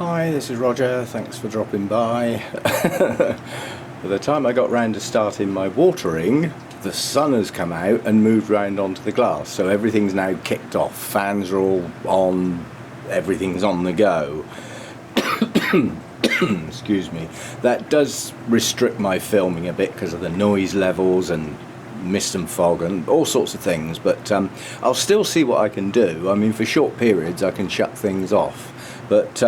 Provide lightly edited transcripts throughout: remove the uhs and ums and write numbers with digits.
Hi, this is Roger, thanks for dropping by. By the time I got round to starting my watering, the sun has come out and moved round onto the glass, so everything's now kicked off. Fans are all on, everything's on the go. Excuse me. That does restrict my filming a bit because of the noise levels and mist and fog and all sorts of things, but I'll still see what I can do. I mean, for short periods I can shut things off, but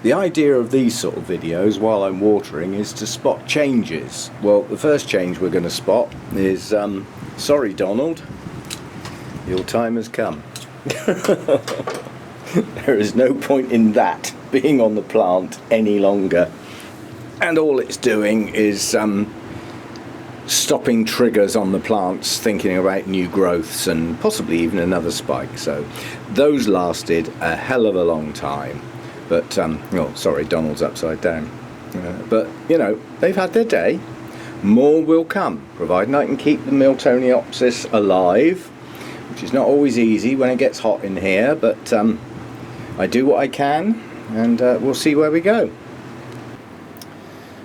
the idea of these sort of videos while I'm watering is to spot changes. Well, the first change we're going to spot is sorry Donald, your time has come. There is no point in that being on the plant any longer, and all it's doing is stopping triggers on the plants thinking about new growths and possibly even another spike. So those lasted a hell of a long time, but oh sorry, Donald's upside down, but you know, they've had their day. More will come, providing I can keep the Phalaenopsis alive, which is not always easy when it gets hot in here, but I do what I can, and we'll see where we go.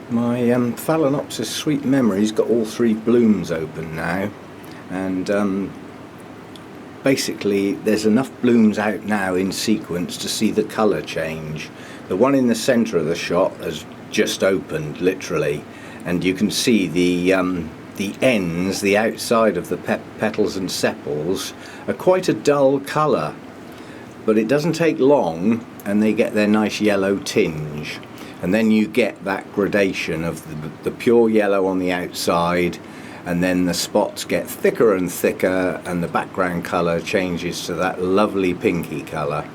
My Phalaenopsis Sweet Memory's got all three blooms open now, and basically there's enough blooms out now in sequence to see the colour change. The one in the centre of the shot has just opened, literally, and you can see the ends, the outside of the petals and sepals, are quite a dull colour, but it doesn't take long and they get their nice yellow tinge. And then you get that gradation of the pure yellow on the outside, and then the spots get thicker and thicker, and the background colour changes to that lovely pinky colour.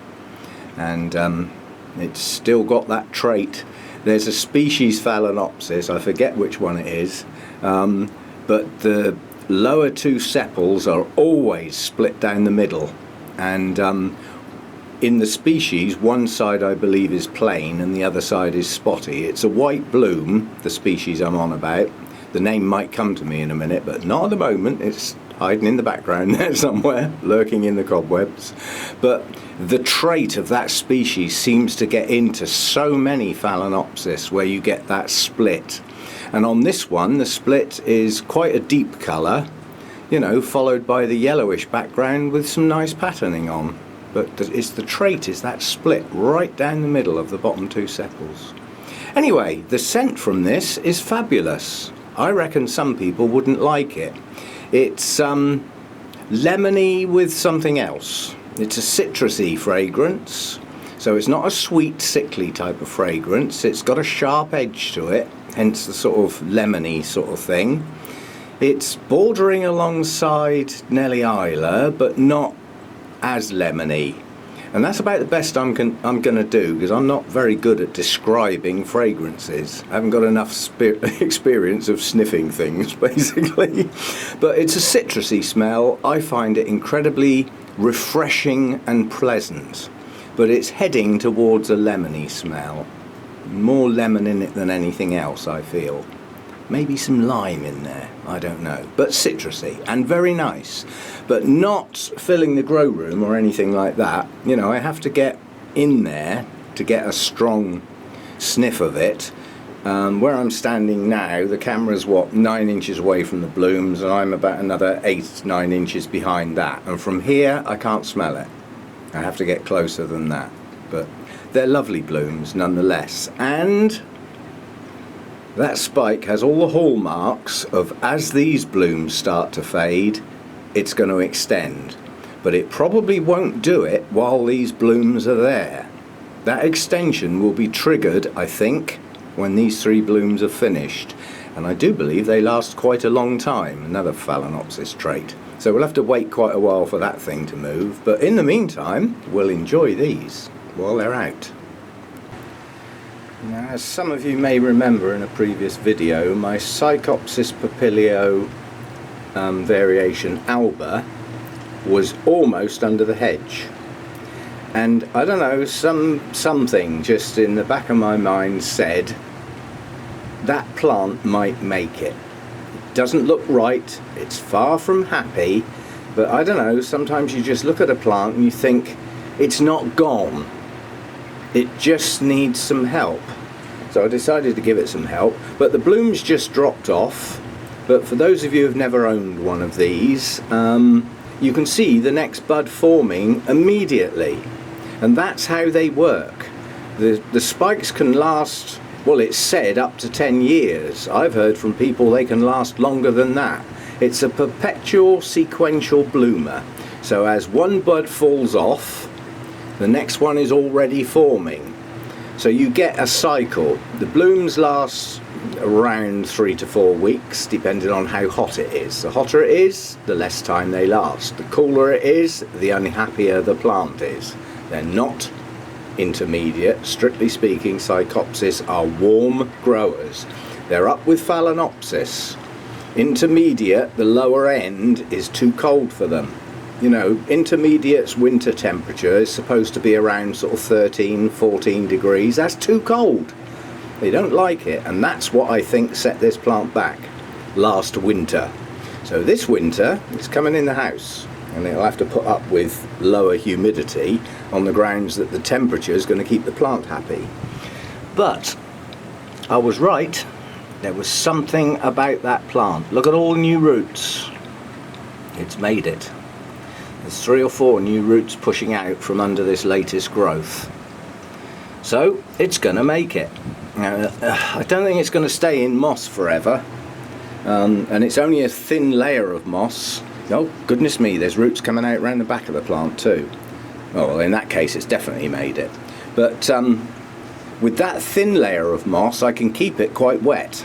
And it's still got that trait. There's a species Phalaenopsis, I forget which one it is, but the lower two sepals are always split down the middle, and in the species, one side I believe is plain and the other side is spotty. It's a white bloom, the species I'm on about. The name might come to me in a minute, but not at the moment. It's hiding in the background there somewhere, lurking in the cobwebs. But the trait of that species seems to get into so many Phalaenopsis where you get that split. And on this one, the split is quite a deep colour, you know, followed by the yellowish background with some nice patterning on. But it's the trait is that split right down the middle of the bottom two sepals. Anyway, the scent from this is fabulous. I reckon some people wouldn't like it. It's lemony with something else. It's a citrusy fragrance, so it's not a sweet, sickly type of fragrance. It's got a sharp edge to it, hence the sort of lemony sort of thing. It's bordering alongside Nellie Isla, but not as lemony, and that's about the best I'm gonna do, because I'm not very good at describing fragrances. I haven't got enough experience of sniffing things, basically. But it's a citrusy smell. I find it incredibly refreshing and pleasant, but it's heading towards a lemony smell. More lemon in it than anything else, I feel. Maybe some lime in there, I don't know, but citrusy and very nice, but not filling the grow room or anything like that. You know, I have to get in there to get a strong sniff of it. Where I'm standing now, the camera's 9 inches away from the blooms, and I'm about another 8-9 inches behind that, and from here I can't smell it. I have to get closer than that, but they're lovely blooms nonetheless. And that spike has all the hallmarks of, as these blooms start to fade, it's going to extend. But it probably won't do it while these blooms are there. That extension will be triggered, I think, when these three blooms are finished. And I do believe they last quite a long time, another Phalaenopsis trait. So we'll have to wait quite a while for that thing to move. But in the meantime, we'll enjoy these while they're out. Now, as some of you may remember in a previous video, my Psychopsis papilio variation Alba was almost under the hedge. And I don't know, something just in the back of my mind said that plant might make it. It doesn't look right, it's far from happy, but I don't know, sometimes you just look at a plant and you think it's not gone. It just needs some help. So I decided to give it some help, but the blooms just dropped off. But for those of you who've never owned one of these, you can see the next bud forming immediately. And that's how they work. The spikes can last, well, it's said up to 10 years. I've heard from people they can last longer than that. It's a perpetual sequential bloomer. So as one bud falls off, the next one is already forming. So you get a cycle. The blooms last around 3 to 4 weeks, depending on how hot it is. The hotter it is, the less time they last. The cooler it is, the unhappier the plant is. They're not intermediate. Strictly speaking, Psychopsis are warm growers. They're up with Phalaenopsis. Intermediate, the lower end, is too cold for them. You know, intermediate's winter temperature is supposed to be around sort of 13, 14 degrees. That's too cold. They don't like it, and that's what I think set this plant back last winter. So this winter, it's coming in the house, and it'll have to put up with lower humidity on the grounds that the temperature is going to keep the plant happy. But I was right. There was something about that plant. Look at all the new roots. It's made it. There's 3 or 4 new roots pushing out from under this latest growth. So it's going to make it. I don't think it's going to stay in moss forever. And it's only a thin layer of moss. Oh, goodness me, there's roots coming out around the back of the plant too. Oh, well, in that case, it's definitely made it. But with that thin layer of moss, I can keep it quite wet.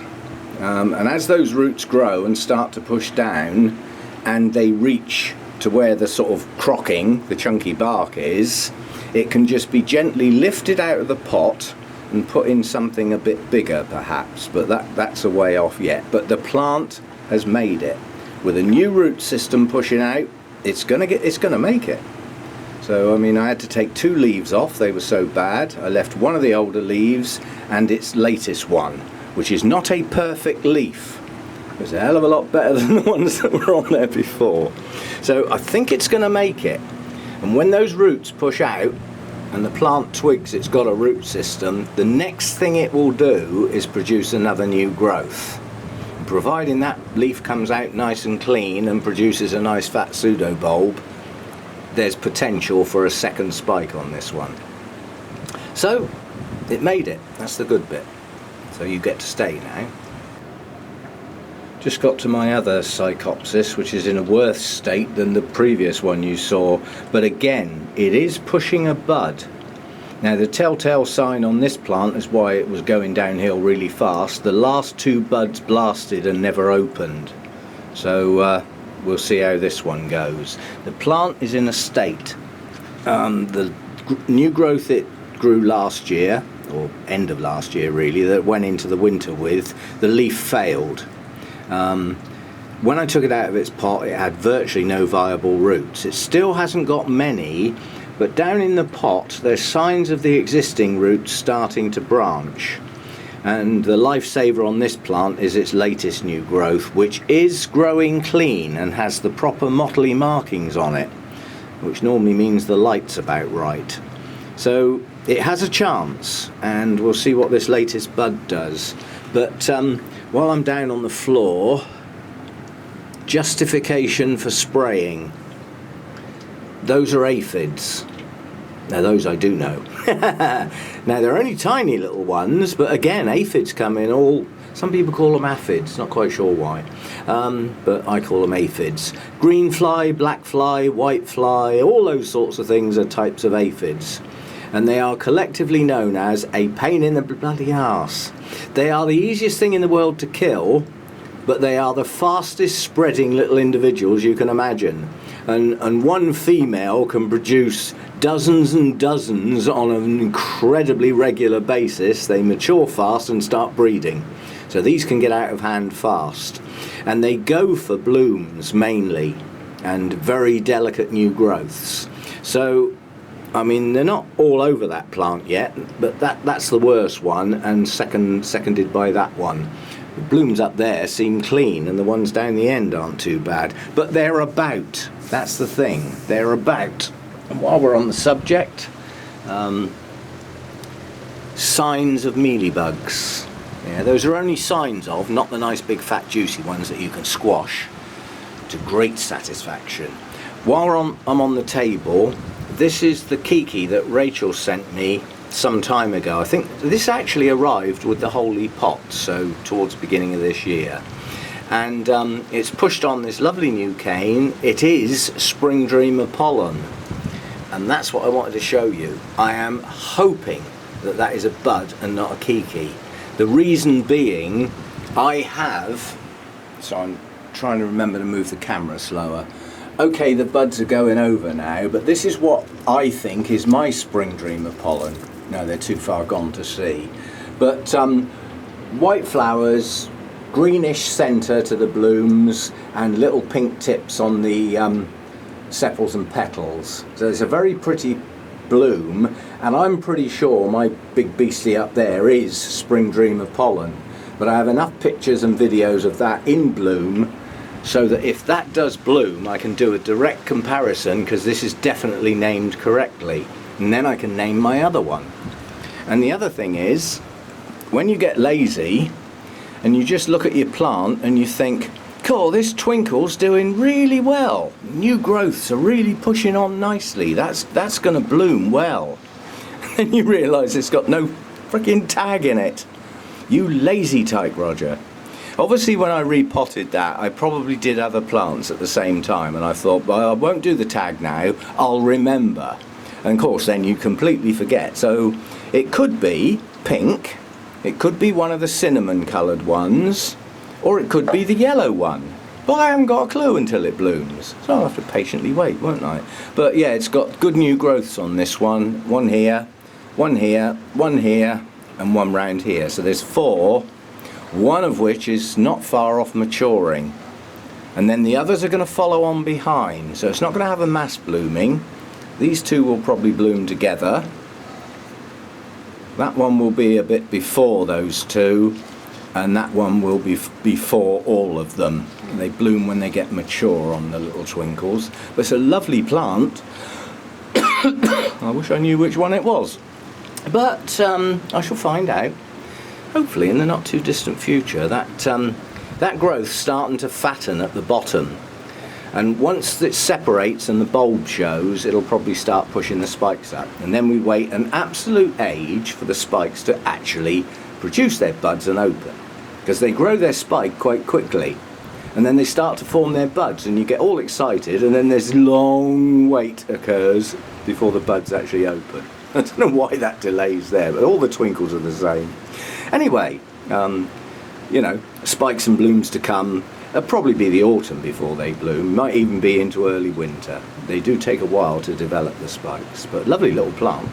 And as those roots grow and start to push down, and they reach to where the sort of crocking, the chunky bark is, it can just be gently lifted out of the pot and put in something a bit bigger perhaps, but that's a way off yet. But the plant has made it. With a new root system pushing out, it's gonna make it. So I mean, I had to take 2 leaves off, they were so bad. I left one of the older leaves and its latest one, which is not a perfect leaf. It's a hell of a lot better than the ones that were on there before. So I think it's going to make it. And when those roots push out and the plant twigs it's got a root system, the next thing it will do is produce another new growth. And providing that leaf comes out nice and clean and produces a nice fat pseudobulb, there's potential for a second spike on this one. So it made it. That's the good bit. So you get to stay now. Just got to my other Psychopsis, which is in a worse state than the previous one you saw, but again it is pushing a bud. Now the telltale sign on this plant is why it was going downhill really fast. The last 2 buds blasted and never opened. So we'll see how this one goes. The plant is in a state. The new growth it grew last year, or end of last year really, that went into the winter with, the leaf failed. When I took it out of its pot, it had virtually no viable roots. It still hasn't got many, but down in the pot there's signs of the existing roots starting to branch. And the lifesaver on this plant is its latest new growth, which is growing clean and has the proper mottly markings on it, which normally means the light's about right. So it has a chance, and we'll see what this latest bud does. But while I'm down on the floor, justification for spraying. Those are aphids. Now those I do know. Now they're only tiny little ones, but again aphids come in all, some people call them aphids, not quite sure why, but I call them aphids. Green fly, black fly, white fly, all those sorts of things are types of aphids. And they are collectively known as a pain in the bloody arse. They are the easiest thing in the world to kill, but they are the fastest spreading little individuals you can imagine. And one female can produce dozens and dozens on an incredibly regular basis. They mature fast and start breeding. So these can get out of hand fast. And they go for blooms mainly, and very delicate new growths. So I mean, they're not all over that plant yet, but that's the worst one, and seconded by that one. The blooms up there seem clean, and the ones down the end aren't too bad. But they're about. That's the thing. They're about. And while we're on the subject, signs of mealybugs. Yeah, those are only signs of, not the nice big fat juicy ones that you can squash to great satisfaction. While I'm on the table, this is the Kiki that Rachel sent me some time ago. I think this actually arrived with the Holy Pot, so towards the beginning of this year. And it's pushed on this lovely new cane. It is Spring Dreamer pollen. And that's what I wanted to show you. I am hoping that that is a bud and not a Kiki. The reason being, I have, so I'm trying to remember to move the camera slower. Okay, the buds are going over now, but this is what I think is my Spring Dreamer pollen. No, they're too far gone to see. But white flowers, greenish centre to the blooms, and little pink tips on the sepals and petals. So it's a very pretty bloom, and I'm pretty sure my big beastie up there is Spring Dreamer pollen. But I have enough pictures and videos of that in bloom so that if that does bloom, I can do a direct comparison, because this is definitely named correctly, and then I can name my other one. And the other thing is, when you get lazy and you just look at your plant and you think, cool, this twinkle's doing really well, new growths are really pushing on nicely, that's going to bloom well, and then you realise it's got no freaking tag in it. You lazy tyke, Roger. Obviously when I repotted that, I probably did other plants at the same time, and I thought, well, I won't do the tag now, I'll remember. And of course then you completely forget. So it could be pink, it could be one of the cinnamon coloured ones, or it could be the yellow one. But I haven't got a clue until it blooms, so I'll have to patiently wait, won't I? But yeah, it's got good new growths on this one. One here, one here, one here, and one round here. So there's 4. One of which is not far off maturing, and then the others are going to follow on behind, so it's not going to have a mass blooming. These 2 will probably bloom together. That one will be a bit before those 2, and that one will be before all of them. They bloom when they get mature on the little twinkles. But it's a lovely plant. I wish I knew which one it was, but I shall find out. Hopefully in the not too distant future. That growth's starting to fatten at the bottom, and once it separates and the bulb shows, it'll probably start pushing the spikes up, and then we wait an absolute age for the spikes to actually produce their buds and open, because they grow their spike quite quickly, and then they start to form their buds, and you get all excited, and then this long wait occurs before the buds actually open. I don't know why that delay's there, but all the twinkles are the same. Anyway, you know, spikes and blooms to come. It'll probably be the autumn before they bloom, might even be into early winter. They do take a while to develop the spikes, but lovely little plant.